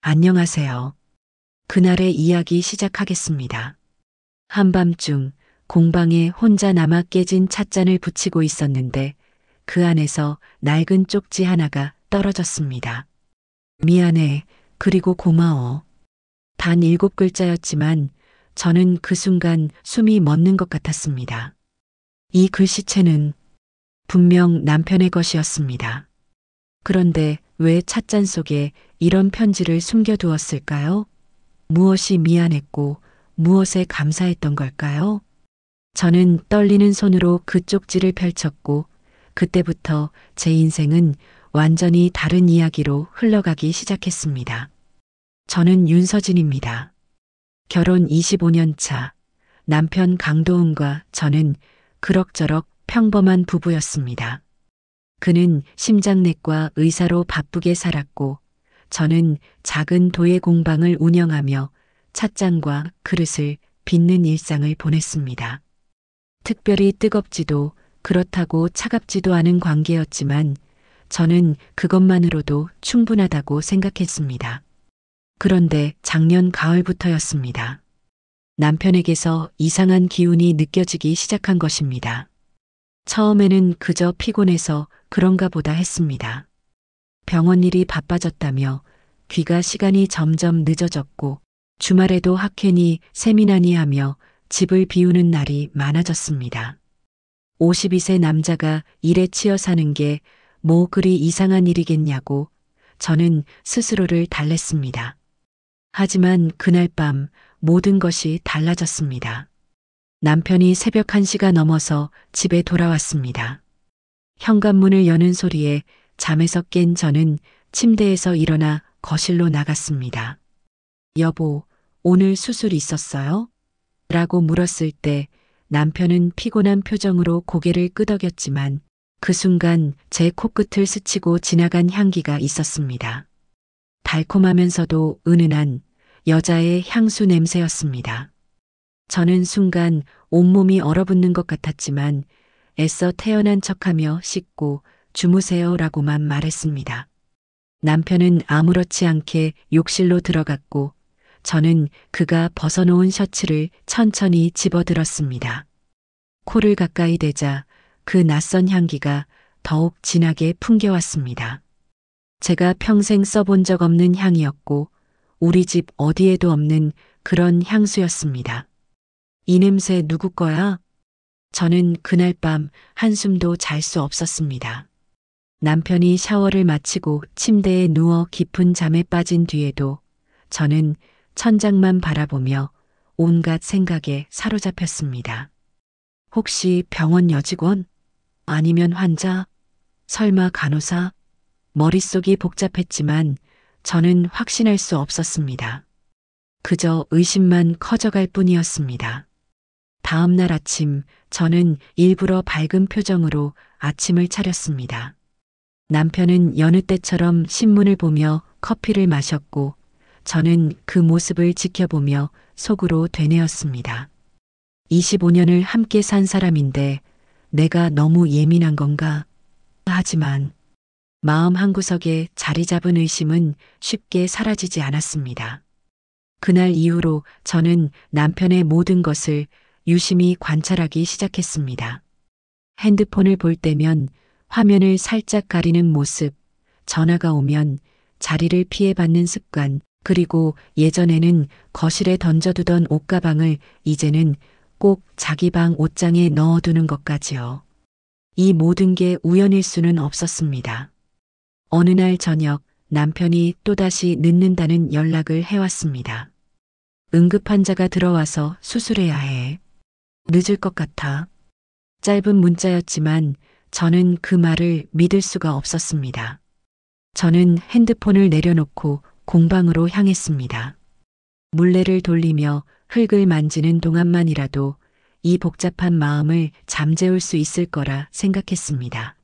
안녕하세요. 그날의 이야기 시작하겠습니다. 한밤중 공방에 혼자 남아 깨진 찻잔을 붙이고 있었는데 그 안에서 낡은 쪽지 하나가 떨어졌습니다. 미안해, 그리고 고마워. 단 7글자였지만 저는 그 순간 숨이 멎는 것 같았습니다. 이 글씨체는 분명 남편의 것이었습니다. 그런데 왜 찻잔 속에 이런 편지를 숨겨두었을까요? 무엇이 미안했고 무엇에 감사했던 걸까요? 저는 떨리는 손으로 그 쪽지를 펼쳤고 그때부터 제 인생은 완전히 다른 이야기로 흘러가기 시작했습니다. 저는 윤서진입니다. 결혼 25년 차, 남편 강도훈과 저는 그럭저럭 평범한 부부였습니다. 그는 심장내과 의사로 바쁘게 살았고 저는 작은 도예 공방을 운영하며 찻잔과 그릇을 빚는 일상을 보냈습니다. 특별히 뜨겁지도 그렇다고 차갑지도 않은 관계였지만 저는 그것만으로도 충분하다고 생각했습니다. 그런데 작년 가을부터였습니다. 남편에게서 이상한 기운이 느껴지기 시작한 것입니다. 처음에는 그저 피곤해서 그런가 보다 했습니다. 병원 일이 바빠졌다며 귀가 시간이 점점 늦어졌고 주말에도 학회니 세미나니 하며 집을 비우는 날이 많아졌습니다. 52세 남자가 일에 치여 사는 게 뭐 그리 이상한 일이겠냐고 저는 스스로를 달랬습니다. 하지만 그날 밤 모든 것이 달라졌습니다. 남편이 새벽 1시가 넘어서 집에 돌아왔습니다. 현관문을 여는 소리에 잠에서 깬 저는 침대에서 일어나 거실로 나갔습니다. 여보, 오늘 수술 있었어요? 라고 물었을 때 남편은 피곤한 표정으로 고개를 끄덕였지만 그 순간 제 코끝을 스치고 지나간 향기가 있었습니다. 달콤하면서도 은은한 여자의 향수 냄새였습니다. 저는 순간 온몸이 얼어붙는 것 같았지만 애써 태어난 척하며 씻고 주무세요라고만 말했습니다. 남편은 아무렇지 않게 욕실로 들어갔고 저는 그가 벗어놓은 셔츠를 천천히 집어들었습니다. 코를 가까이 대자 그 낯선 향기가 더욱 진하게 풍겨왔습니다. 제가 평생 써본 적 없는 향이었고 우리 집 어디에도 없는 그런 향수였습니다. 이 냄새 누구 거야? 저는 그날 밤 한숨도 잘 수 없었습니다. 남편이 샤워를 마치고 침대에 누워 깊은 잠에 빠진 뒤에도 저는 천장만 바라보며 온갖 생각에 사로잡혔습니다. 혹시 병원 여직원? 아니면 환자? 설마 간호사? 머릿속이 복잡했지만 저는 확신할 수 없었습니다. 그저 의심만 커져갈 뿐이었습니다. 다음 날 아침 저는 일부러 밝은 표정으로 아침을 차렸습니다. 남편은 여느 때처럼 신문을 보며 커피를 마셨고 저는 그 모습을 지켜보며 속으로 되뇌었습니다. 25년을 함께 산 사람인데 내가 너무 예민한 건가? 하지만 마음 한구석에 자리 잡은 의심은 쉽게 사라지지 않았습니다. 그날 이후로 저는 남편의 모든 것을 유심히 관찰하기 시작했습니다. 핸드폰을 볼 때면 화면을 살짝 가리는 모습, 전화가 오면 자리를 피해 받는 습관, 그리고 예전에는 거실에 던져두던 옷가방을 이제는 꼭 자기 방 옷장에 넣어두는 것까지요. 이 모든 게 우연일 수는 없었습니다. 어느 날 저녁 남편이 또다시 늦는다는 연락을 해왔습니다. 응급환자가 들어와서 수술해야 해. 늦을 것 같아. 짧은 문자였지만 저는 그 말을 믿을 수가 없었습니다. 저는 핸드폰을 내려놓고 공방으로 향했습니다. 물레를 돌리며 흙을 만지는 동안만이라도 이 복잡한 마음을 잠재울 수 있을 거라 생각했습니다.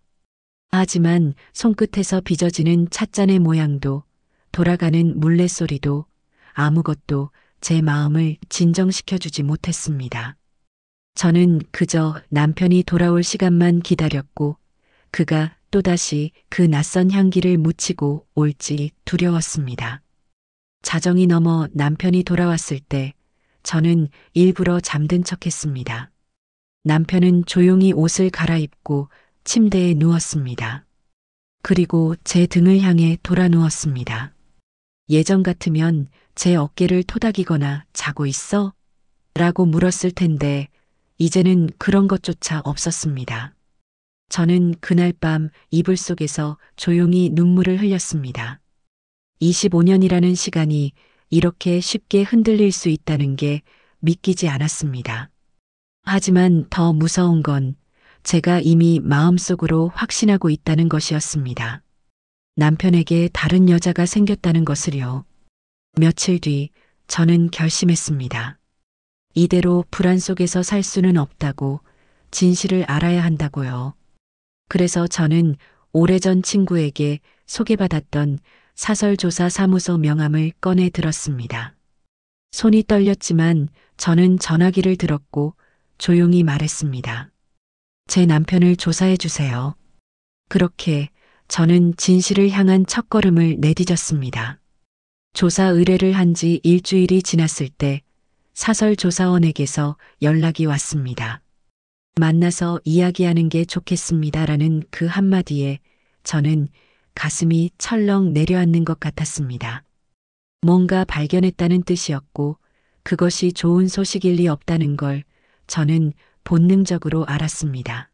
하지만 손끝에서 빚어지는 찻잔의 모양도 돌아가는 물레 소리도 아무것도 제 마음을 진정시켜주지 못했습니다. 저는 그저 남편이 돌아올 시간만 기다렸고 그가 또다시 그 낯선 향기를 묻히고 올지 두려웠습니다. 자정이 넘어 남편이 돌아왔을 때 저는 일부러 잠든 척했습니다. 남편은 조용히 옷을 갈아입고 침대에 누웠습니다. 그리고 제 등을 향해 돌아 누웠습니다. 예전 같으면 제 어깨를 토닥이거나 자고 있어? 라고 물었을 텐데 이제는 그런 것조차 없었습니다. 저는 그날 밤 이불 속에서 조용히 눈물을 흘렸습니다. 25년이라는 시간이 이렇게 쉽게 흔들릴 수 있다는 게 믿기지 않았습니다. 하지만 더 무서운 건 제가 이미 마음속으로 확신하고 있다는 것이었습니다. 남편에게 다른 여자가 생겼다는 것을요. 며칠 뒤 저는 결심했습니다. 이대로 불안 속에서 살 수는 없다고, 진실을 알아야 한다고요. 그래서 저는 오래전 친구에게 소개받았던 사설조사 사무소 명함을 꺼내 들었습니다. 손이 떨렸지만 저는 전화기를 들었고 조용히 말했습니다. 제 남편을 조사해 주세요. 그렇게 저는 진실을 향한 첫걸음을 내디뎠습니다. 조사 의뢰를 한 지 일주일이 지났을 때 사설조사원에게서 연락이 왔습니다. 만나서 이야기하는 게 좋겠습니다라는 그 한마디에 저는 가슴이 철렁 내려앉는 것 같았습니다. 뭔가 발견했다는 뜻이었고 그것이 좋은 소식일 리 없다는 걸 저는 본능적으로 알았습니다.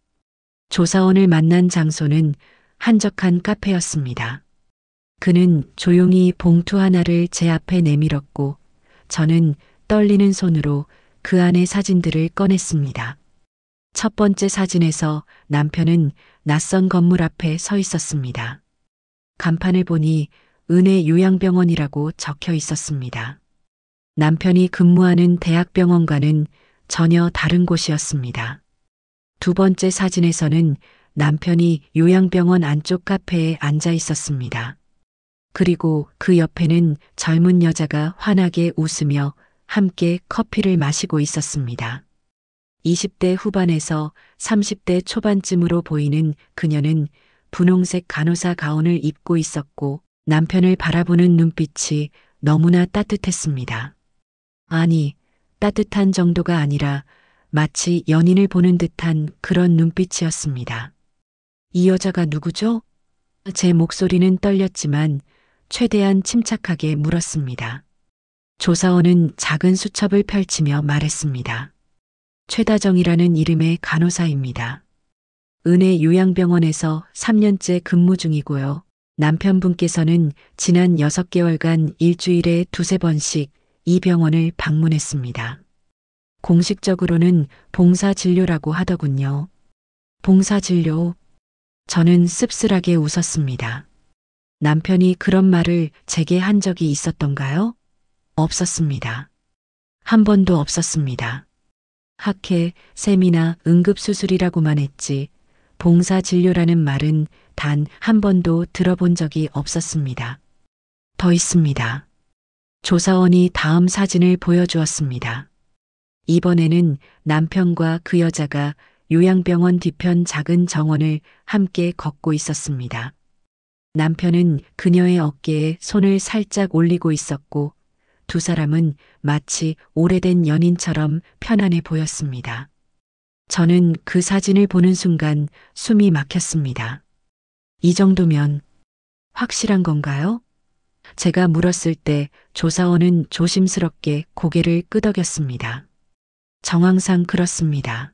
조사원을 만난 장소는 한적한 카페였습니다. 그는 조용히 봉투 하나를 제 앞에 내밀었고 저는 떨리는 손으로 그 안의 사진들을 꺼냈습니다. 첫 번째 사진에서 남편은 낯선 건물 앞에 서 있었습니다. 간판을 보니 은혜 요양병원이라고 적혀 있었습니다. 남편이 근무하는 대학병원과는 전혀 다른 곳이었습니다. 두 번째 사진에서는 남편이 요양병원 안쪽 카페에 앉아 있었습니다. 그리고 그 옆에는 젊은 여자가 환하게 웃으며 함께 커피를 마시고 있었습니다. 20대 후반에서 30대 초반쯤으로 보이는 그녀는 분홍색 간호사 가운을 입고 있었고 남편을 바라보는 눈빛이 너무나 따뜻했습니다. 아니, 따뜻한 정도가 아니라 마치 연인을 보는 듯한 그런 눈빛이었습니다. 이 여자가 누구죠? 제 목소리는 떨렸지만 최대한 침착하게 물었습니다. 조사원은 작은 수첩을 펼치며 말했습니다. 최다정이라는 이름의 간호사입니다. 은혜 요양병원에서 3년째 근무 중이고요. 남편분께서는 지난 6개월간 일주일에 2~3번씩 이 병원을 방문했습니다. 공식적으로는 봉사진료라고 하더군요. 봉사진료? 저는 씁쓸하게 웃었습니다. 남편이 그런 말을 제게 한 적이 있었던가요? 없었습니다. 한 번도 없었습니다. 학회, 세미나, 응급수술이라고만 했지 봉사진료라는 말은 단 한 번도 들어본 적이 없었습니다. 더 있습니다. 조사원이 다음 사진을 보여주었습니다. 이번에는 남편과 그 여자가 요양병원 뒤편 작은 정원을 함께 걷고 있었습니다. 남편은 그녀의 어깨에 손을 살짝 올리고 있었고 두 사람은 마치 오래된 연인처럼 편안해 보였습니다. 저는 그 사진을 보는 순간 숨이 막혔습니다. 이 정도면 확실한 건가요? 제가 물었을 때 조사원은 조심스럽게 고개를 끄덕였습니다. 정황상 그렇습니다.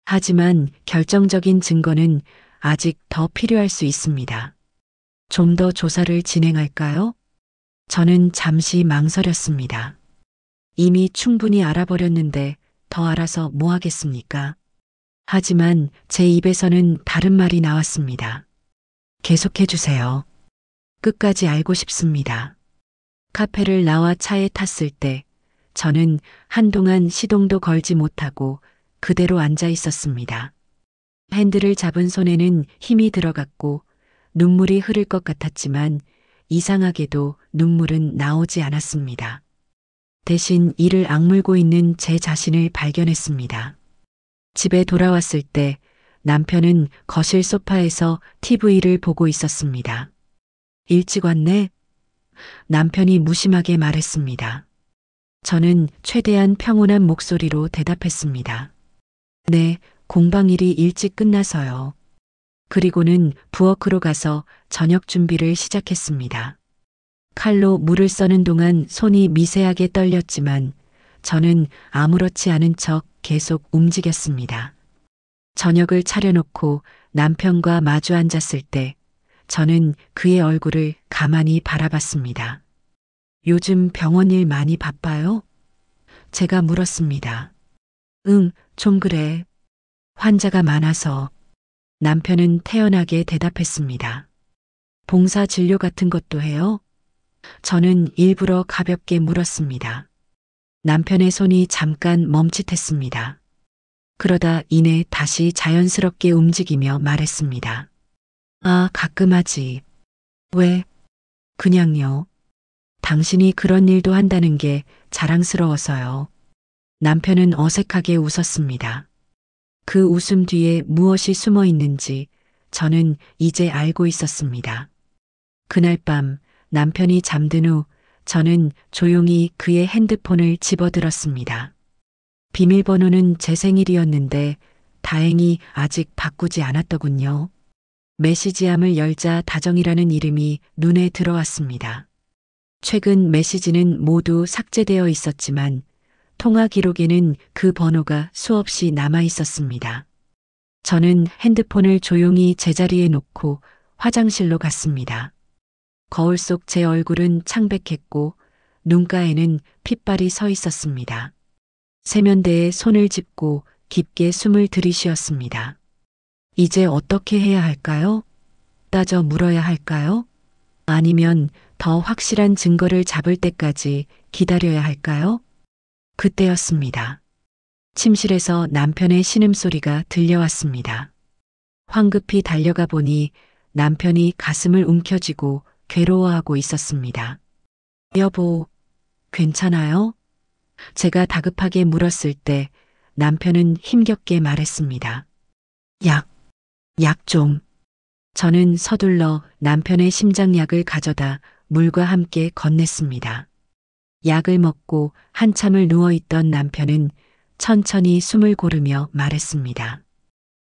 하지만 결정적인 증거는 아직 더 필요할 수 있습니다. 좀 더 조사를 진행할까요? 저는 잠시 망설였습니다. 이미 충분히 알아버렸는데 더 알아서 뭐 하겠습니까? 하지만 제 입에서는 다른 말이 나왔습니다. 계속해 주세요. 끝까지 알고 싶습니다. 카페를 나와 차에 탔을 때 저는 한동안 시동도 걸지 못하고 그대로 앉아 있었습니다. 핸들을 잡은 손에는 힘이 들어갔고 눈물이 흐를 것 같았지만 이상하게도 눈물은 나오지 않았습니다. 대신 이를 악물고 있는 제 자신을 발견했습니다. 집에 돌아왔을 때 남편은 거실 소파에서 TV를 보고 있었습니다. 일찍 왔네? 남편이 무심하게 말했습니다. 저는 최대한 평온한 목소리로 대답했습니다. 네, 공방 일이 일찍 끝나서요. 그리고는 부엌으로 가서 저녁 준비를 시작했습니다. 칼로 물을 써는 동안 손이 미세하게 떨렸지만 저는 아무렇지 않은 척 계속 움직였습니다. 저녁을 차려놓고 남편과 마주 앉았을 때 저는 그의 얼굴을 가만히 바라봤습니다. 요즘 병원 일 많이 바빠요? 제가 물었습니다. 응, 좀 그래. 환자가 많아서. 남편은 태연하게 대답했습니다. 봉사 진료 같은 것도 해요? 저는 일부러 가볍게 물었습니다. 남편의 손이 잠깐 멈칫했습니다. 그러다 이내 다시 자연스럽게 움직이며 말했습니다. 아, 가끔 하지. 왜? 그냥요. 당신이 그런 일도 한다는 게 자랑스러워서요. 남편은 어색하게 웃었습니다. 그 웃음 뒤에 무엇이 숨어 있는지 저는 이제 알고 있었습니다. 그날 밤 남편이 잠든 후 저는 조용히 그의 핸드폰을 집어들었습니다. 비밀번호는 제 생일이었는데 다행히 아직 바꾸지 않았더군요. 메시지함을 열자 다정이라는 이름이 눈에 들어왔습니다. 최근 메시지는 모두 삭제되어 있었지만 통화 기록에는 그 번호가 수없이 남아 있었습니다. 저는 핸드폰을 조용히 제자리에 놓고 화장실로 갔습니다. 거울 속 제 얼굴은 창백했고 눈가에는 핏발이 서 있었습니다. 세면대에 손을 짚고 깊게 숨을 들이쉬었습니다. 이제 어떻게 해야 할까요? 따져 물어야 할까요? 아니면 더 확실한 증거를 잡을 때까지 기다려야 할까요? 그때였습니다. 침실에서 남편의 신음소리가 들려왔습니다. 황급히 달려가 보니 남편이 가슴을 움켜쥐고 괴로워하고 있었습니다. 여보, 괜찮아요? 제가 다급하게 물었을 때 남편은 힘겹게 말했습니다. 약 좀. 저는 서둘러 남편의 심장약을 가져다 물과 함께 건넸습니다. 약을 먹고 한참을 누워있던 남편은 천천히 숨을 고르며 말했습니다.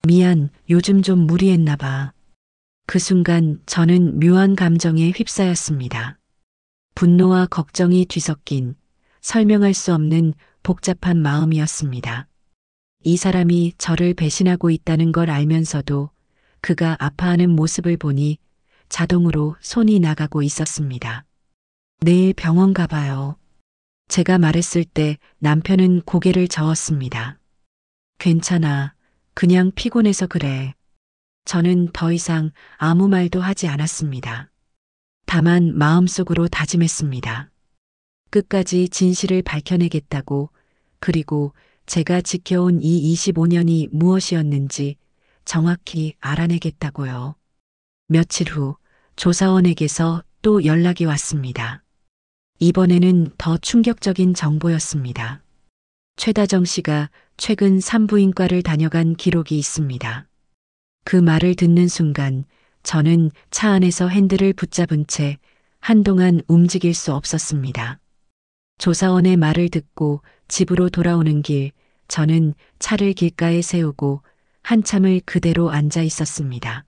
미안, 요즘 좀 무리했나 봐. 그 순간 저는 묘한 감정에 휩싸였습니다. 분노와 걱정이 뒤섞인 설명할 수 없는 복잡한 마음이었습니다. 이 사람이 저를 배신하고 있다는 걸 알면서도 그가 아파하는 모습을 보니 자동으로 손이 나가고 있었습니다. 내일 병원 가봐요. 제가 말했을 때 남편은 고개를 저었습니다. 괜찮아. 그냥 피곤해서 그래. 저는 더 이상 아무 말도 하지 않았습니다. 다만 마음속으로 다짐했습니다. 끝까지 진실을 밝혀내겠다고, 그리고 제가 지켜온 이 25년이 무엇이었는지 정확히 알아내겠다고요. 며칠 후 조사원에게서 또 연락이 왔습니다. 이번에는 더 충격적인 정보였습니다. 최다정 씨가 최근 산부인과를 다녀간 기록이 있습니다. 그 말을 듣는 순간 저는 차 안에서 핸들을 붙잡은 채 한동안 움직일 수 없었습니다. 조사원의 말을 듣고 집으로 돌아오는 길, 저는 차를 길가에 세우고 한참을 그대로 앉아 있었습니다.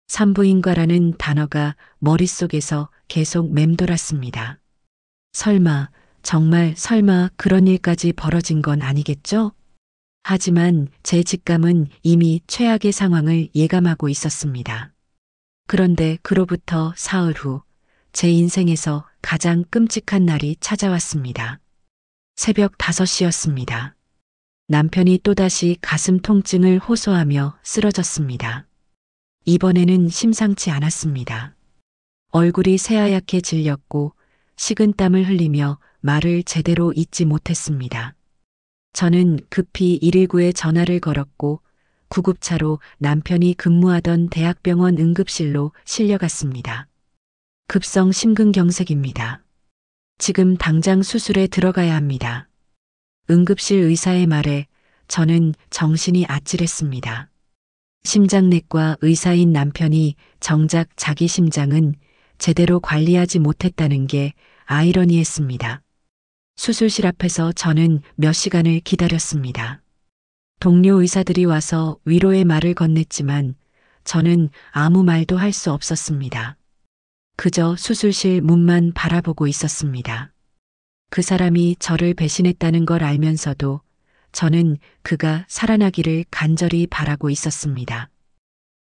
산부인과라는 단어가 머릿속에서 계속 맴돌았습니다. 설마, 정말 설마 그런 일까지 벌어진 건 아니겠죠? 하지만 제 직감은 이미 최악의 상황을 예감하고 있었습니다. 그런데 그로부터 사흘 후 제 인생에서 가장 끔찍한 날이 찾아왔습니다. 새벽 5시였습니다. 남편이 또다시 가슴 통증을 호소하며 쓰러졌습니다. 이번에는 심상치 않았습니다. 얼굴이 새하얗게 질렸고 식은땀을 흘리며 말을 제대로 잇지 못했습니다. 저는 급히 119에 전화를 걸었고 구급차로 남편이 근무하던 대학병원 응급실로 실려갔습니다. 급성 심근경색입니다. 지금 당장 수술에 들어가야 합니다. 응급실 의사의 말에 저는 정신이 아찔했습니다. 심장내과 의사인 남편이 정작 자기 심장은 제대로 관리하지 못했다는 게 아이러니했습니다. 수술실 앞에서 저는 몇 시간을 기다렸습니다. 동료 의사들이 와서 위로의 말을 건넸지만 저는 아무 말도 할 수 없었습니다. 그저 수술실 문만 바라보고 있었습니다. 그 사람이 저를 배신했다는 걸 알면서도 저는 그가 살아나기를 간절히 바라고 있었습니다.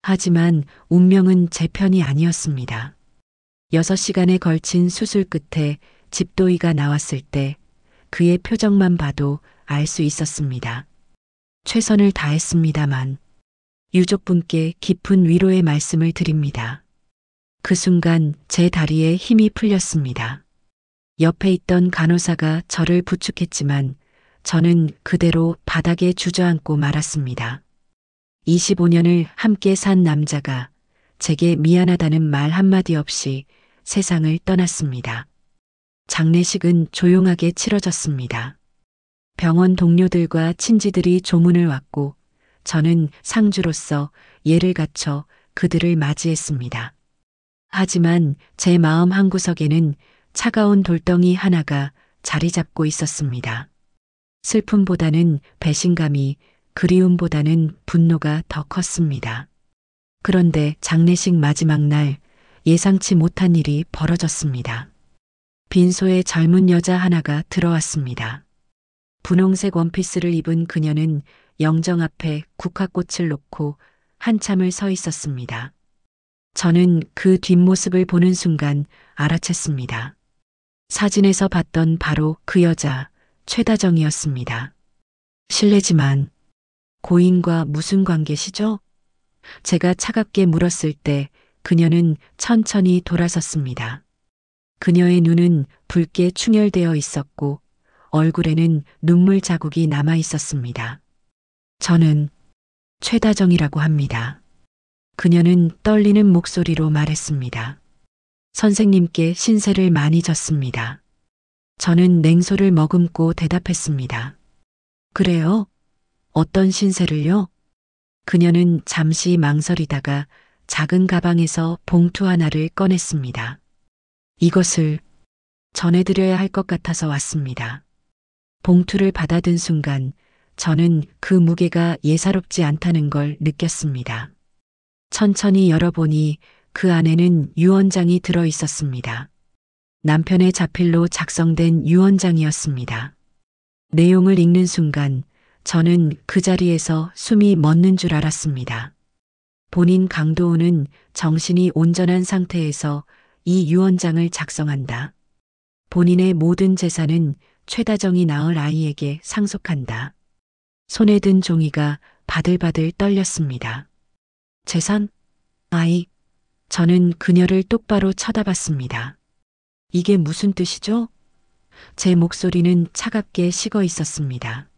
하지만 운명은 제 편이 아니었습니다. 6시간에 걸친 수술 끝에 집도의가 나왔을 때 그의 표정만 봐도 알 수 있었습니다. 최선을 다했습니다만 유족분께 깊은 위로의 말씀을 드립니다. 그 순간 제 다리에 힘이 풀렸습니다. 옆에 있던 간호사가 저를 부축했지만 저는 그대로 바닥에 주저앉고 말았습니다. 25년을 함께 산 남자가 제게 미안하다는 말 한마디 없이 세상을 떠났습니다. 장례식은 조용하게 치러졌습니다. 병원 동료들과 친지들이 조문을 왔고 저는 상주로서 예를 갖춰 그들을 맞이했습니다. 하지만 제 마음 한구석에는 차가운 돌덩이 하나가 자리 잡고 있었습니다. 슬픔보다는 배신감이, 그리움보다는 분노가 더 컸습니다. 그런데 장례식 마지막 날 예상치 못한 일이 벌어졌습니다. 빈소에 젊은 여자 하나가 들어왔습니다. 분홍색 원피스를 입은 그녀는 영정 앞에 국화꽃을 놓고 한참을 서 있었습니다. 저는 그 뒷모습을 보는 순간 알아챘습니다. 사진에서 봤던 바로 그 여자, 최다정이었습니다. 실례지만 고인과 무슨 관계시죠? 제가 차갑게 물었을 때 그녀는 천천히 돌아섰습니다. 그녀의 눈은 붉게 충혈되어 있었고 얼굴에는 눈물 자국이 남아 있었습니다. 저는 최다정이라고 합니다. 그녀는 떨리는 목소리로 말했습니다. 선생님께 신세를 많이 졌습니다. 저는 냉소를 머금고 대답했습니다. 그래요? 어떤 신세를요? 그녀는 잠시 망설이다가 작은 가방에서 봉투 하나를 꺼냈습니다. 이것을 전해드려야 할 것 같아서 왔습니다. 봉투를 받아든 순간 저는 그 무게가 예사롭지 않다는 걸 느꼈습니다. 천천히 열어보니 그 안에는 유언장이 들어 있었습니다. 남편의 자필로 작성된 유언장이었습니다. 내용을 읽는 순간 저는 그 자리에서 숨이 멎는 줄 알았습니다. 본인 강도우는 정신이 온전한 상태에서 이 유언장을 작성한다. 본인의 모든 재산은 최다정이 낳을 아이에게 상속한다. 손에 든 종이가 바들바들 떨렸습니다. 재산? 아이? 저는 그녀를 똑바로 쳐다봤습니다. 이게 무슨 뜻이죠? 제 목소리는 차갑게 식어 있었습니다.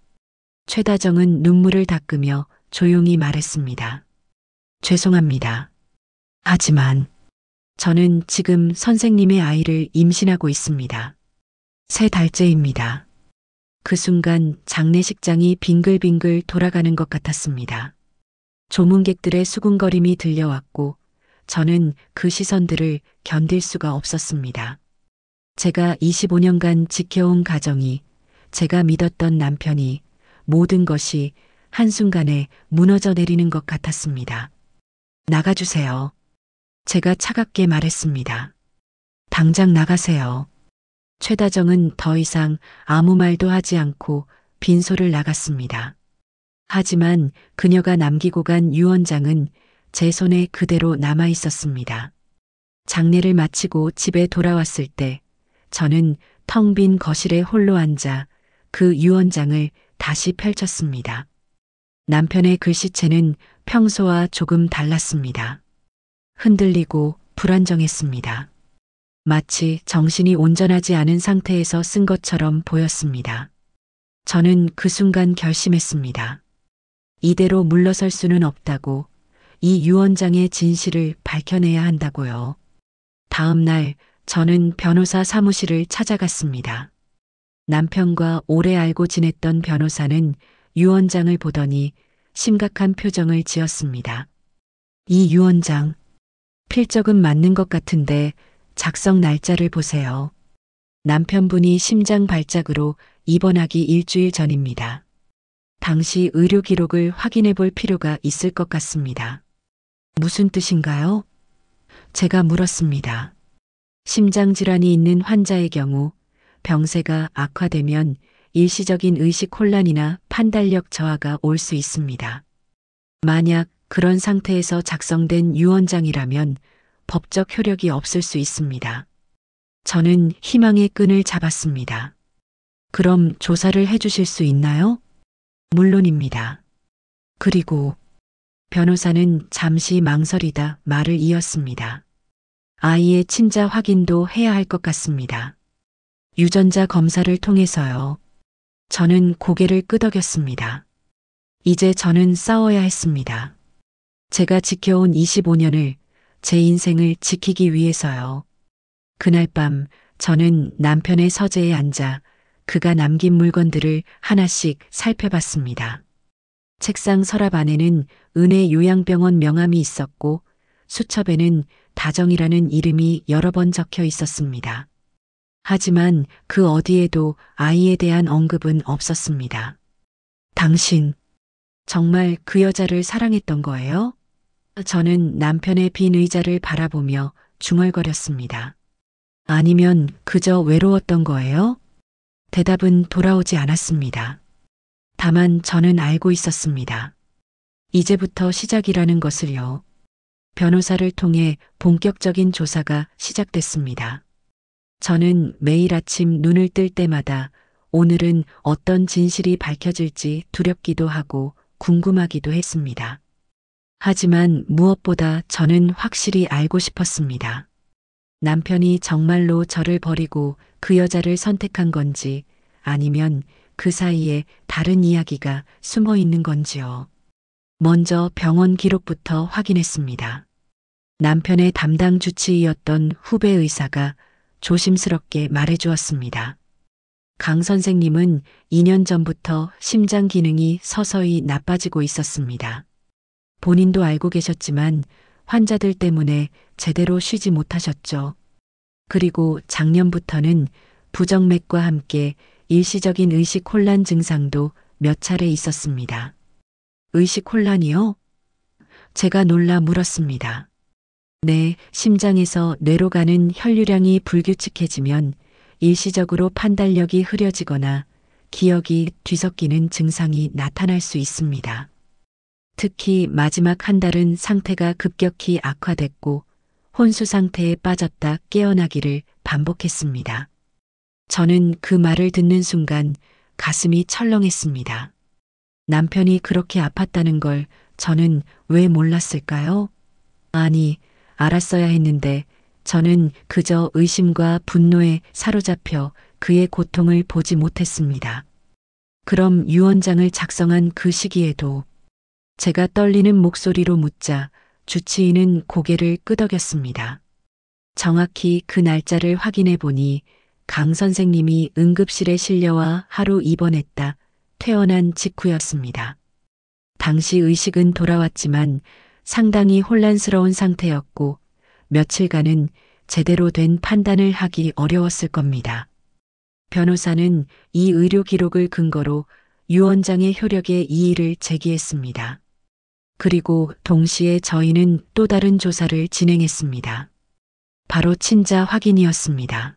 최다정은 눈물을 닦으며 조용히 말했습니다. 죄송합니다. 하지만 저는 지금 선생님의 아이를 임신하고 있습니다. 3달째입니다. 그 순간 장례식장이 빙글빙글 돌아가는 것 같았습니다. 조문객들의 수군거림이 들려왔고 저는 그 시선들을 견딜 수가 없었습니다. 제가 25년간 지켜온 가정이, 제가 믿었던 남편이, 모든 것이 한순간에 무너져 내리는 것 같았습니다. 나가주세요. 제가 차갑게 말했습니다. 당장 나가세요. 최다정은 더 이상 아무 말도 하지 않고 빈소를 나갔습니다. 하지만 그녀가 남기고 간 유언장은 제 손에 그대로 남아 있었습니다. 장례를 마치고 집에 돌아왔을 때 저는 텅 빈 거실에 홀로 앉아 그 유언장을 다시 펼쳤습니다. 남편의 글씨체는 평소와 조금 달랐습니다. 흔들리고 불안정했습니다. 마치 정신이 온전하지 않은 상태에서 쓴 것처럼 보였습니다. 저는 그 순간 결심했습니다. 이대로 물러설 수는 없다고, 이 유언장의 진실을 밝혀내야 한다고요. 다음 날 저는 변호사 사무실을 찾아갔습니다. 남편과 오래 알고 지냈던 변호사는 유언장을 보더니 심각한 표정을 지었습니다. 이 유언장, 필적은 맞는 것 같은데 작성 날짜를 보세요. 남편분이 심장 발작으로 입원하기 일주일 전입니다. 당시 의료 기록을 확인해 볼 필요가 있을 것 같습니다. 무슨 뜻인가요? 제가 물었습니다. 심장 질환이 있는 환자의 경우 병세가 악화되면 일시적인 의식 혼란이나 판단력 저하가 올 수 있습니다. 만약 그런 상태에서 작성된 유언장이라면 법적 효력이 없을 수 있습니다. 저는 희망의 끈을 잡았습니다. 그럼 조사를 해주실 수 있나요? 물론입니다. 그리고 변호사는 잠시 망설이다 말을 이었습니다. 아이의 친자 확인도 해야 할 것 같습니다. 유전자 검사를 통해서요. 저는 고개를 끄덕였습니다. 이제 저는 싸워야 했습니다. 제가 지켜온 25년을, 제 인생을 지키기 위해서요. 그날 밤 저는 남편의 서재에 앉아 그가 남긴 물건들을 하나씩 살펴봤습니다. 책상 서랍 안에는 은혜 요양병원 명함이 있었고 수첩에는 다정이라는 이름이 여러 번 적혀 있었습니다. 하지만 그 어디에도 아이에 대한 언급은 없었습니다. 당신, 정말 그 여자를 사랑했던 거예요? 저는 남편의 빈 의자를 바라보며 중얼거렸습니다. 아니면 그저 외로웠던 거예요? 대답은 돌아오지 않았습니다. 다만 저는 알고 있었습니다. 이제부터 시작이라는 것을요. 변호사를 통해 본격적인 조사가 시작됐습니다. 저는 매일 아침 눈을 뜰 때마다 오늘은 어떤 진실이 밝혀질지 두렵기도 하고 궁금하기도 했습니다. 하지만 무엇보다 저는 확실히 알고 싶었습니다. 남편이 정말로 저를 버리고 그 여자를 선택한 건지 아니면 그 사이에 다른 이야기가 숨어 있는 건지요. 먼저 병원 기록부터 확인했습니다. 남편의 담당 주치의였던 후배 의사가 조심스럽게 말해주었습니다. 강 선생님은 2년 전부터 심장 기능이 서서히 나빠지고 있었습니다. 본인도 알고 계셨지만 환자들 때문에 제대로 쉬지 못하셨죠. 그리고 작년부터는 부정맥과 함께 일시적인 의식 혼란 증상도 몇 차례 있었습니다. 의식 혼란이요? 제가 놀라 물었습니다. 네, 심장에서 뇌로 가는 혈류량이 불규칙해지면 일시적으로 판단력이 흐려지거나 기억이 뒤섞이는 증상이 나타날 수 있습니다. 특히 마지막 한 달은 상태가 급격히 악화됐고 혼수 상태에 빠졌다 깨어나기를 반복했습니다. 저는 그 말을 듣는 순간 가슴이 철렁했습니다. 남편이 그렇게 아팠다는 걸 저는 왜 몰랐을까요? 아니, 알았어야 했는데 저는 그저 의심과 분노에 사로잡혀 그의 고통을 보지 못했습니다. 그럼 유언장을 작성한 그 시기에도 제가 떨리는 목소리로 묻자 주치의는 고개를 끄덕였습니다. 정확히 그 날짜를 확인해 보니 강 선생님이 응급실에 실려와 하루 입원했다 퇴원한 직후였습니다. 당시 의식은 돌아왔지만 상당히 혼란스러운 상태였고 며칠간은 제대로 된 판단을 하기 어려웠을 겁니다. 변호사는 이 의료 기록을 근거로 유언장의 효력에 이의를 제기했습니다. 그리고 동시에 저희는 또 다른 조사를 진행했습니다. 바로 친자 확인이었습니다.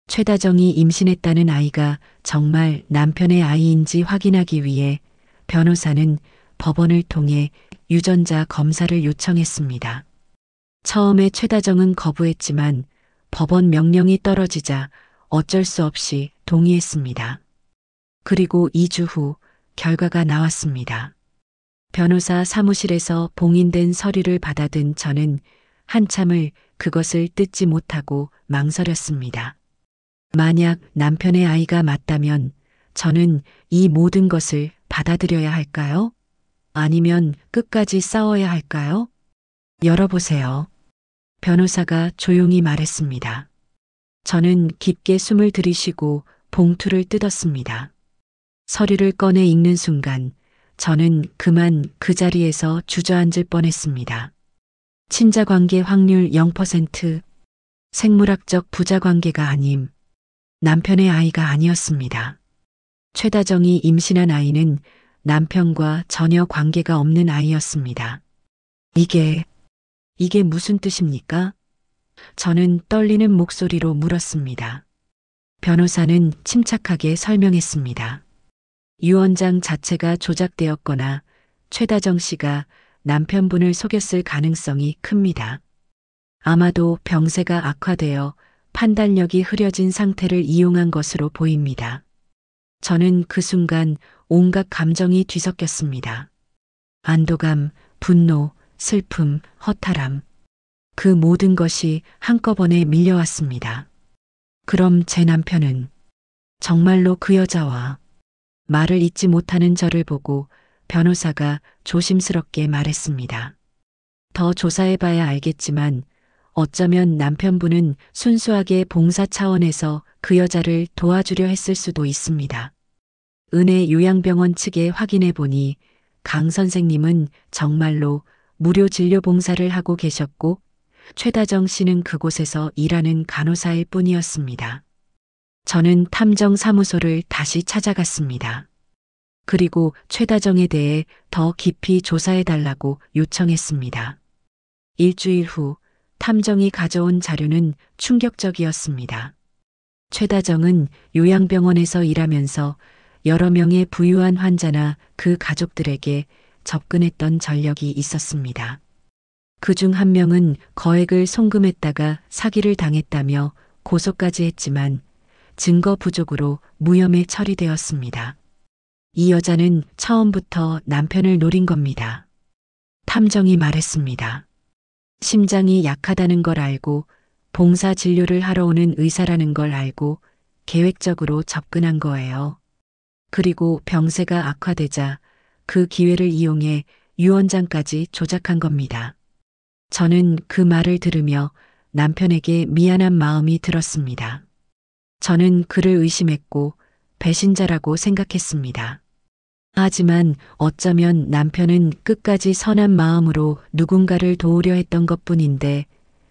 최다정이 임신했다는 아이가 정말 남편의 아이인지 확인하기 위해 변호사는 법원을 통해 유전자 검사를 요청했습니다. 처음에 최다정은 거부했지만 법원 명령이 떨어지자 어쩔 수 없이 동의했습니다. 그리고 2주 후 결과가 나왔습니다. 변호사 사무실에서 봉인된 서류를 받아든 저는 한참을 그것을 뜯지 못하고 망설였습니다. 만약 남편의 아이가 맞다면 저는 이 모든 것을 받아들여야 할까요? 아니면 끝까지 싸워야 할까요? 열어보세요. 변호사가 조용히 말했습니다. 저는 깊게 숨을 들이쉬고 봉투를 뜯었습니다. 서류를 꺼내 읽는 순간 저는 그만 그 자리에서 주저앉을 뻔했습니다. 친자관계 확률 0%, 생물학적 부자 관계가 아님 남편의 아이가 아니었습니다. 최다정이 임신한 아이는 남편과 전혀 관계가 없는 아이였습니다. 이게 무슨 뜻입니까? 저는 떨리는 목소리로 물었습니다. 변호사는 침착하게 설명했습니다. 유언장 자체가 조작되었거나 최다정 씨가 남편분을 속였을 가능성이 큽니다. 아마도 병세가 악화되어 판단력이 흐려진 상태를 이용한 것으로 보입니다. 저는 그 순간 온갖 감정이 뒤섞였습니다. 안도감, 분노, 슬픔, 허탈함. 그 모든 것이 한꺼번에 밀려왔습니다. 그럼 제 남편은 정말로 그 여자와 말을 잇지 못하는 저를 보고 변호사가 조심스럽게 말했습니다. 더 조사해봐야 알겠지만 어쩌면 남편분은 순수하게 봉사 차원에서 그 여자를 도와주려 했을 수도 있습니다. 은혜 요양병원 측에 확인해 보니 강 선생님은 정말로 무료 진료 봉사를 하고 계셨고 최다정 씨는 그곳에서 일하는 간호사일 뿐이었습니다. 저는 탐정사무소를 다시 찾아갔습니다. 그리고 최다정에 대해 더 깊이 조사해 달라고 요청했습니다. 일주일 후 탐정이 가져온 자료는 충격적이었습니다. 최다정은 요양병원에서 일하면서 여러 명의 부유한 환자나 그 가족들에게 접근했던 전력이 있었습니다. 그중 한 명은 거액을 송금했다가 사기를 당했다며 고소까지 했지만 증거 부족으로 무혐의 처리되었습니다. 이 여자는 처음부터 남편을 노린 겁니다. 탐정이 말했습니다. 심장이 약하다는 걸 알고 봉사 진료를 하러 오는 의사라는 걸 알고 계획적으로 접근한 거예요. 그리고 병세가 악화되자 그 기회를 이용해 유언장까지 조작한 겁니다. 저는 그 말을 들으며 남편에게 미안한 마음이 들었습니다. 저는 그를 의심했고 배신자라고 생각했습니다. 하지만 어쩌면 남편은 끝까지 선한 마음으로 누군가를 도우려 했던 것뿐인데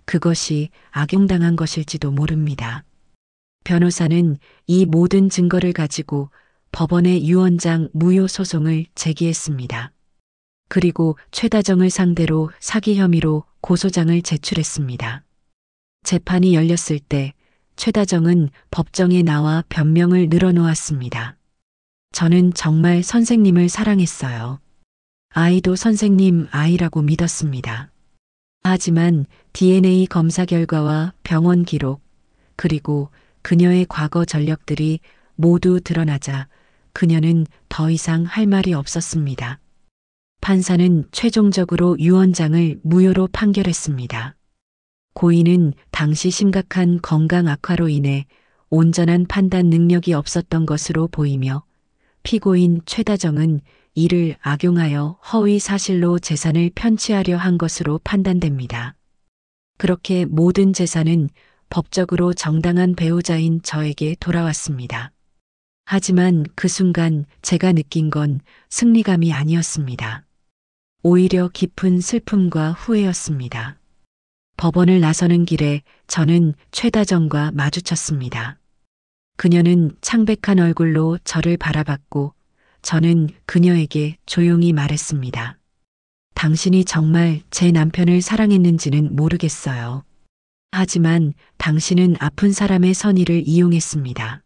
그것이 악용당한 것일지도 모릅니다. 변호사는 이 모든 증거를 가지고 법원에 유언장 무효 소송을 제기했습니다. 그리고 최다정을 상대로 사기 혐의로 고소장을 제출했습니다. 재판이 열렸을 때 최다정은 법정에 나와 변명을 늘어놓았습니다. 저는 정말 선생님을 사랑했어요. 아이도 선생님 아이라고 믿었습니다. 하지만 DNA 검사 결과와 병원 기록, 그리고 그녀의 과거 전력들이 모두 드러나자 그녀는 더 이상 할 말이 없었습니다. 판사는 최종적으로 유언장을 무효로 판결했습니다. 고인은 당시 심각한 건강 악화로 인해 온전한 판단 능력이 없었던 것으로 보이며 피고인 최다정은 이를 악용하여 허위 사실로 재산을 편취하려 한 것으로 판단됩니다. 그렇게 모든 재산은 법적으로 정당한 배우자인 저에게 돌아왔습니다. 하지만 그 순간 제가 느낀 건 승리감이 아니었습니다. 오히려 깊은 슬픔과 후회였습니다. 법원을 나서는 길에 저는 최다정과 마주쳤습니다. 그녀는 창백한 얼굴로 저를 바라봤고 저는 그녀에게 조용히 말했습니다. 당신이 정말 제 남편을 사랑했는지는 모르겠어요. 하지만 당신은 아픈 사람의 선의를 이용했습니다.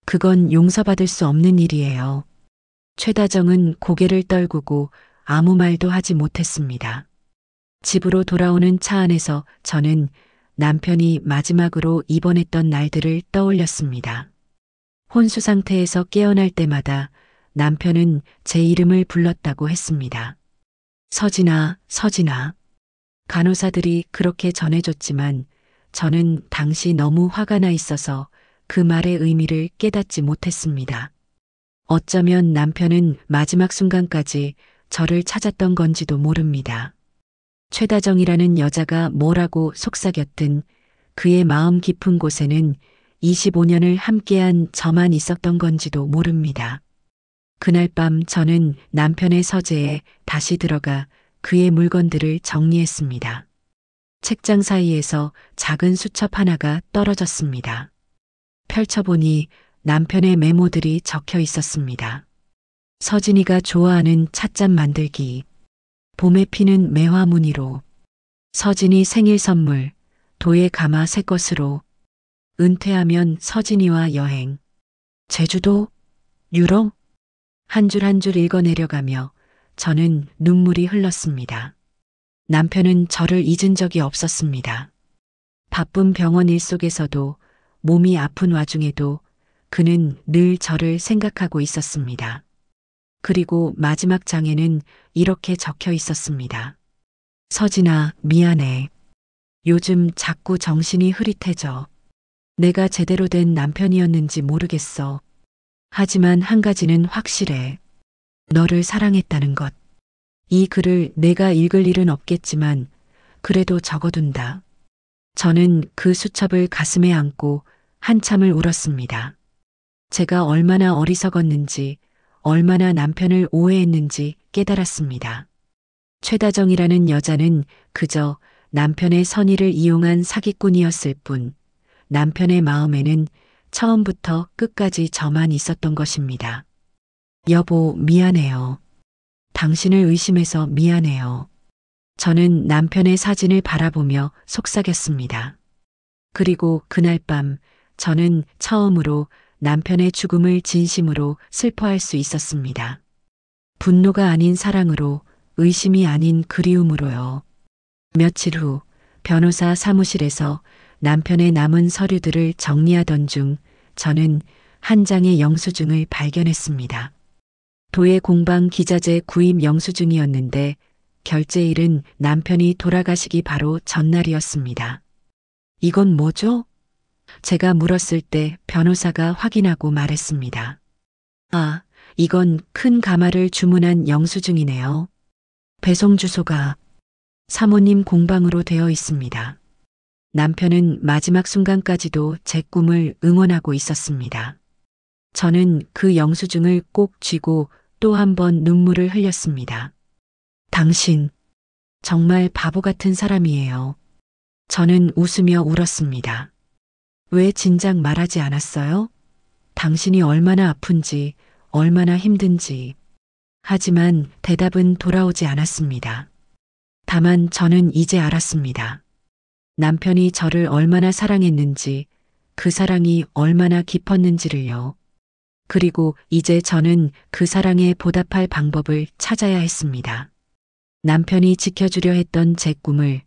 그건 용서받을 수 없는 일이에요. 최다정은 고개를 떨구고 아무 말도 하지 못했습니다. 집으로 돌아오는 차 안에서 저는 남편이 마지막으로 입원했던 날들을 떠올렸습니다. 혼수 상태에서 깨어날 때마다 남편은 제 이름을 불렀다고 했습니다. 서진아, 서진아. 간호사들이 그렇게 전해줬지만 저는 당시 너무 화가 나 있어서 그 말의 의미를 깨닫지 못했습니다. 어쩌면 남편은 마지막 순간까지 저를 찾았던 건지도 모릅니다. 최다정이라는 여자가 뭐라고 속삭였든 그의 마음 깊은 곳에는 25년을 함께한 저만 있었던 건지도 모릅니다. 그날 밤 저는 남편의 서재에 다시 들어가 그의 물건들을 정리했습니다. 책장 사이에서 작은 수첩 하나가 떨어졌습니다. 펼쳐보니 남편의 메모들이 적혀 있었습니다. 서진이가 좋아하는 찻잔 만들기, 봄에 피는 매화 무늬로, 서진이 생일 선물, 도예 가마 새 것으로, 은퇴하면 서진이와 여행, 제주도, 유럽, 한 줄 한 줄 읽어내려가며 저는 눈물이 흘렀습니다. 남편은 저를 잊은 적이 없었습니다. 바쁜 병원 일 속에서도 몸이 아픈 와중에도 그는 늘 저를 생각하고 있었습니다. 그리고 마지막 장에는 이렇게 적혀 있었습니다. 서진아, 미안해. 요즘 자꾸 정신이 흐릿해져. 내가 제대로 된 남편이었는지 모르겠어. 하지만 한 가지는 확실해. 너를 사랑했다는 것. 이 글을 내가 읽을 일은 없겠지만 그래도 적어둔다. 저는 그 수첩을 가슴에 안고 한참을 울었습니다. 제가 얼마나 어리석었는지, 얼마나 남편을 오해했는지 깨달았습니다. 최다정이라는 여자는 그저 남편의 선의를 이용한 사기꾼이었을 뿐, 남편의 마음에는 처음부터 끝까지 저만 있었던 것입니다. 여보, 미안해요. 당신을 의심해서 미안해요. 저는 남편의 사진을 바라보며 속삭였습니다. 그리고 그날 밤 저는 처음으로 남편의 죽음을 진심으로 슬퍼할 수 있었습니다. 분노가 아닌 사랑으로, 의심이 아닌 그리움으로요. 며칠 후 변호사 사무실에서 남편의 남은 서류들을 정리하던 중 저는 한 장의 영수증을 발견했습니다. 도예 공방 기자재 구입 영수증이었는데 결제일은 남편이 돌아가시기 바로 전날이었습니다. 이건 뭐죠? 제가 물었을 때 변호사가 확인하고 말했습니다. 아, 이건 큰 가마를 주문한 영수증이네요. 배송 주소가 사모님 공방으로 되어 있습니다. 남편은 마지막 순간까지도 제 꿈을 응원하고 있었습니다. 저는 그 영수증을 꼭 쥐고 또 한 번 눈물을 흘렸습니다. 당신, 정말 바보 같은 사람이에요. 저는 웃으며 울었습니다. 왜 진작 말하지 않았어요? 당신이 얼마나 아픈지, 얼마나 힘든지. 하지만 대답은 돌아오지 않았습니다. 다만 저는 이제 알았습니다. 남편이 저를 얼마나 사랑했는지, 그 사랑이 얼마나 깊었는지를요. 그리고 이제 저는 그 사랑에 보답할 방법을 찾아야 했습니다. 남편이 지켜주려 했던 제 꿈을,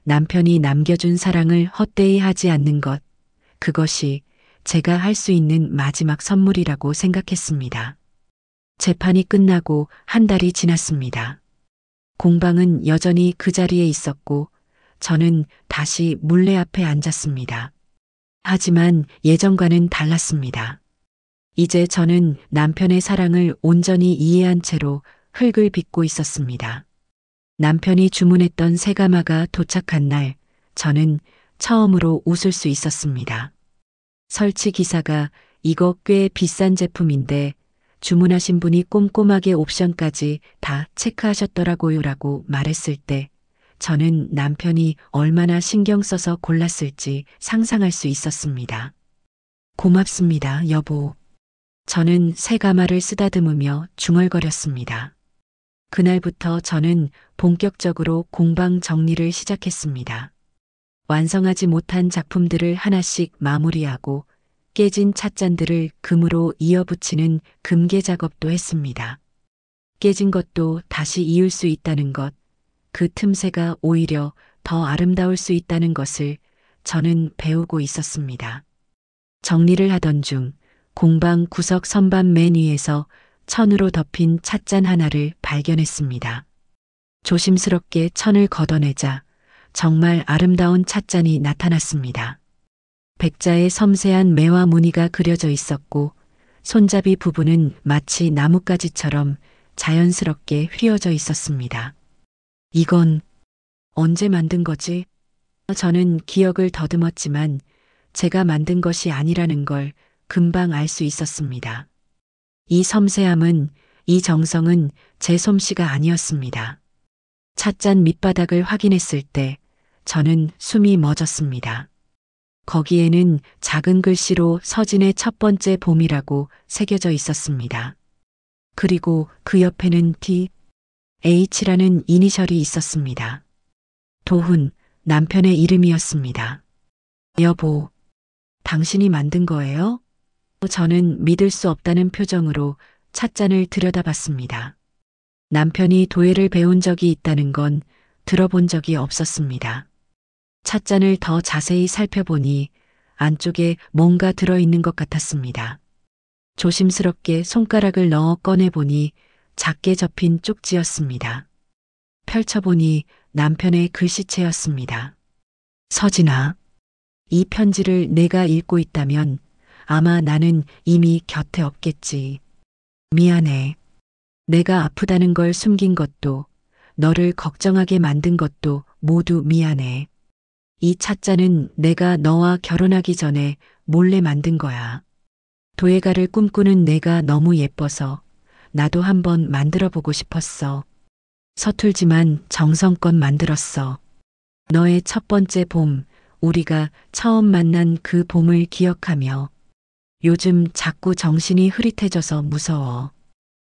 남편이 남겨준 사랑을 헛되이 하지 않는 것, 그것이 제가 할 수 있는 마지막 선물이라고 생각했습니다. 재판이 끝나고 한 달이 지났습니다. 공방은 여전히 그 자리에 있었고 저는 다시 물레 앞에 앉았습니다. 하지만 예전과는 달랐습니다. 이제 저는 남편의 사랑을 온전히 이해한 채로 흙을 빚고 있었습니다. 남편이 주문했던 새가마가 도착한 날 저는 처음으로 웃을 수 있었습니다. 설치 기사가 이거 꽤 비싼 제품인데 주문하신 분이 꼼꼼하게 옵션까지 다 체크하셨더라고요라고 말했을 때 저는 남편이 얼마나 신경 써서 골랐을지 상상할 수 있었습니다. 고맙습니다, 여보. 저는 새 가마를 쓰다듬으며 중얼거렸습니다. 그날부터 저는 본격적으로 공방 정리를 시작했습니다. 완성하지 못한 작품들을 하나씩 마무리하고 깨진 찻잔들을 금으로 이어붙이는 금괴 작업도 했습니다. 깨진 것도 다시 이을 수 있다는 것, 그 틈새가 오히려 더 아름다울 수 있다는 것을 저는 배우고 있었습니다. 정리를 하던 중 공방 구석 선반 맨 위에서 천으로 덮인 찻잔 하나를 발견했습니다. 조심스럽게 천을 걷어내자 정말 아름다운 찻잔이 나타났습니다. 백자에 섬세한 매화 무늬가 그려져 있었고 손잡이 부분은 마치 나뭇가지처럼 자연스럽게 휘어져 있었습니다. 이건 언제 만든 거지? 저는 기억을 더듬었지만 제가 만든 것이 아니라는 걸 금방 알 수 있었습니다. 이 섬세함은, 이 정성은 제 솜씨가 아니었습니다. 찻잔 밑바닥을 확인했을 때 저는 숨이 멎었습니다. 거기에는 작은 글씨로 서진의 첫 번째 봄이라고 새겨져 있었습니다. 그리고 그 옆에는 H라는 이니셜이 있었습니다. 도훈, 남편의 이름이었습니다. 여보, 당신이 만든 거예요? 저는 믿을 수 없다는 표정으로 찻잔을 들여다봤습니다. 남편이 도예를 배운 적이 있다는 건 들어본 적이 없었습니다. 찻잔을 더 자세히 살펴보니 안쪽에 뭔가 들어있는 것 같았습니다. 조심스럽게 손가락을 넣어 꺼내보니 작게 접힌 쪽지였습니다. 펼쳐보니 남편의 글씨체였습니다. 서진아, 이 편지를 내가 읽고 있다면 아마 나는 이미 곁에 없겠지. 미안해. 내가 아프다는 걸 숨긴 것도, 너를 걱정하게 만든 것도 모두 미안해. 이 찻잔은 내가 너와 결혼하기 전에 몰래 만든 거야. 도예가를 꿈꾸는 내가 너무 예뻐서 나도 한번 만들어 보고 싶었어. 서툴지만 정성껏 만들었어. 너의 첫 번째 봄, 우리가 처음 만난 그 봄을 기억하며 요즘 자꾸 정신이 흐릿해져서 무서워.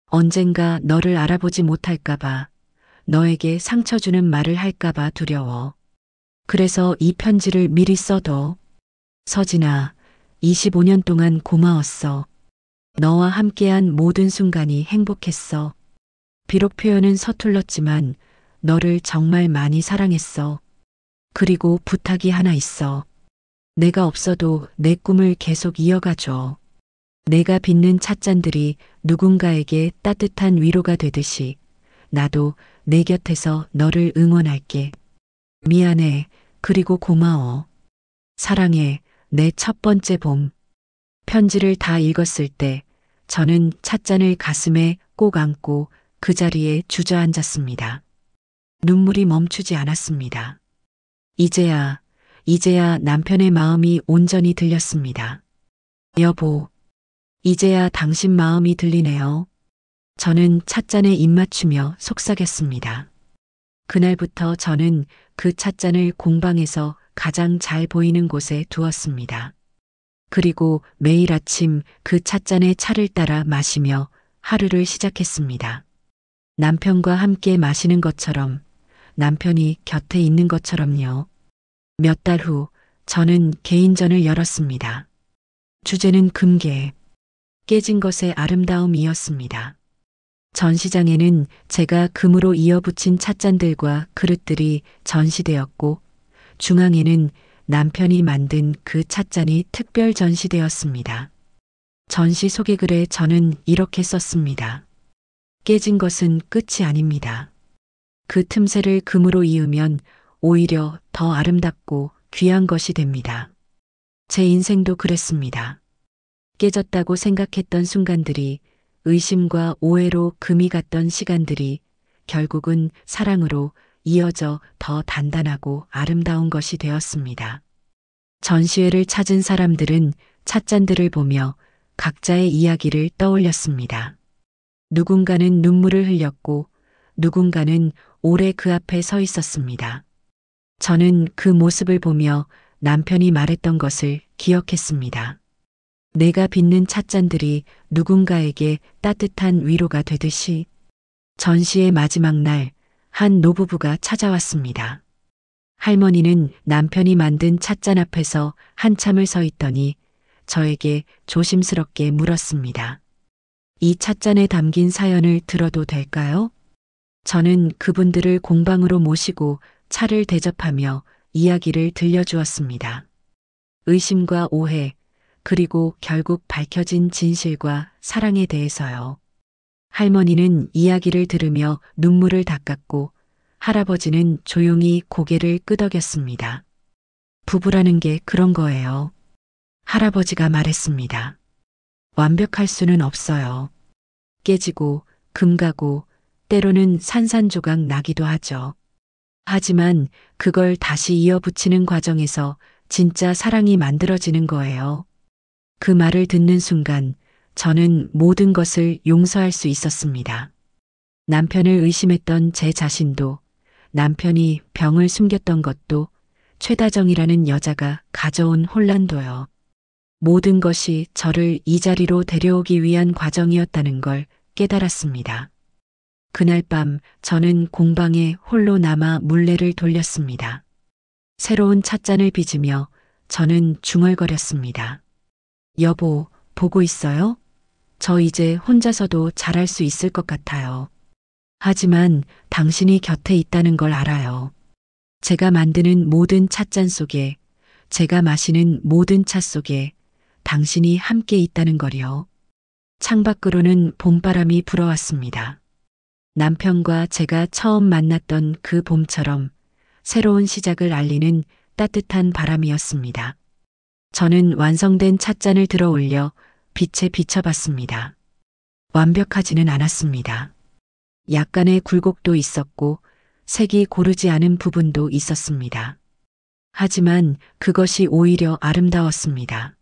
언젠가 너를 알아보지 못할까봐, 너에게 상처 주는 말을 할까봐 두려워. 그래서 이 편지를 미리 써둬. 서진아, 25년 동안 고마웠어. 너와 함께한 모든 순간이 행복했어. 비록 표현은 서툴렀지만 너를 정말 많이 사랑했어. 그리고 부탁이 하나 있어. 내가 없어도 내 꿈을 계속 이어가줘. 내가 빚는 찻잔들이 누군가에게 따뜻한 위로가 되듯이 나도 내 곁에서 너를 응원할게. 미안해. 그리고 고마워. 사랑해. 내 첫 번째 봄. 편지를 다 읽었을 때 저는 찻잔을 가슴에 꼭 안고 그 자리에 주저앉았습니다. 눈물이 멈추지 않았습니다. 이제야 남편의 마음이 온전히 들렸습니다. 여보, 이제야 당신 마음이 들리네요. 저는 찻잔에 입 맞추며 속삭였습니다. 그날부터 저는 그 찻잔을 공방에서 가장 잘 보이는 곳에 두었습니다. 그리고 매일 아침 그 찻잔에 차를 따라 마시며 하루를 시작했습니다. 남편과 함께 마시는 것처럼, 남편이 곁에 있는 것처럼요. 몇 달 후 저는 개인전을 열었습니다. 주제는 금괴, 깨진 것의 아름다움이었습니다. 전시장에는 제가 금으로 이어붙인 찻잔들과 그릇들이 전시되었고, 중앙에는 남편이 만든 그 찻잔이 특별 전시되었습니다. 전시 소개글에 저는 이렇게 썼습니다. 깨진 것은 끝이 아닙니다. 그 틈새를 금으로 이으면 오히려 더 아름답고 귀한 것이 됩니다. 제 인생도 그랬습니다. 깨졌다고 생각했던 순간들이 의심과 오해로 금이 갔던 시간들이 결국은 사랑으로 이어져 더 단단하고 아름다운 것이 되었습니다. 전시회를 찾은 사람들은 찻잔들을 보며 각자의 이야기를 떠올렸습니다. 누군가는 눈물을 흘렸고 누군가는 오래 그 앞에 서 있었습니다. 저는 그 모습을 보며 남편이 말했던 것을 기억했습니다. 내가 빚는 찻잔들이 누군가에게 따뜻한 위로가 되듯이. 전시의 마지막 날, 한 노부부가 찾아왔습니다. 할머니는 남편이 만든 찻잔 앞에서 한참을 서 있더니 저에게 조심스럽게 물었습니다. 이 찻잔에 담긴 사연을 들어도 될까요? 저는 그분들을 공방으로 모시고 차를 대접하며 이야기를 들려주었습니다. 의심과 오해, 그리고 결국 밝혀진 진실과 사랑에 대해서요. 할머니는 이야기를 들으며 눈물을 닦았고 할아버지는 조용히 고개를 끄덕였습니다. 부부라는 게 그런 거예요. 할아버지가 말했습니다. 완벽할 수는 없어요. 깨지고 금가고 때로는 산산조각 나기도 하죠. 하지만 그걸 다시 이어붙이는 과정에서 진짜 사랑이 만들어지는 거예요. 그 말을 듣는 순간 저는 모든 것을 용서할 수 있었습니다. 남편을 의심했던 제 자신도, 남편이 병을 숨겼던 것도, 최다정이라는 여자가 가져온 혼란도요. 모든 것이 저를 이 자리로 데려오기 위한 과정이었다는 걸 깨달았습니다. 그날 밤 저는 공방에 홀로 남아 물레를 돌렸습니다. 새로운 찻잔을 빚으며 저는 중얼거렸습니다. 여보, 보고 있어요? 저 이제 혼자서도 잘할 수 있을 것 같아요. 하지만 당신이 곁에 있다는 걸 알아요. 제가 만드는 모든 찻잔 속에, 제가 마시는 모든 차 속에 당신이 함께 있다는 걸요. 창밖으로는 봄바람이 불어왔습니다. 남편과 제가 처음 만났던 그 봄처럼 새로운 시작을 알리는 따뜻한 바람이었습니다. 저는 완성된 찻잔을 들어 올려 빛에 비춰봤습니다. 완벽하지는 않았습니다. 약간의 굴곡도 있었고 색이 고르지 않은 부분도 있었습니다. 하지만 그것이 오히려 아름다웠습니다.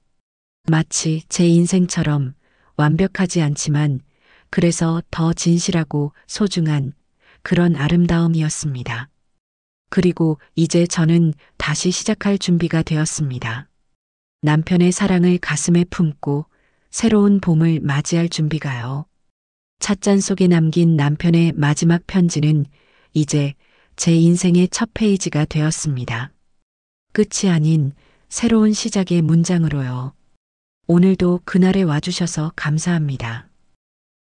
마치 제 인생처럼 완벽하지 않지만 그래서 더 진실하고 소중한 그런 아름다움이었습니다. 그리고 이제 저는 다시 시작할 준비가 되었습니다. 남편의 사랑을 가슴에 품고 새로운 봄을 맞이할 준비가요. 찻잔 속에 남긴 남편의 마지막 편지는 이제 제 인생의 첫 페이지가 되었습니다. 끝이 아닌 새로운 시작의 문장으로요. 오늘도 그날에 와주셔서 감사합니다.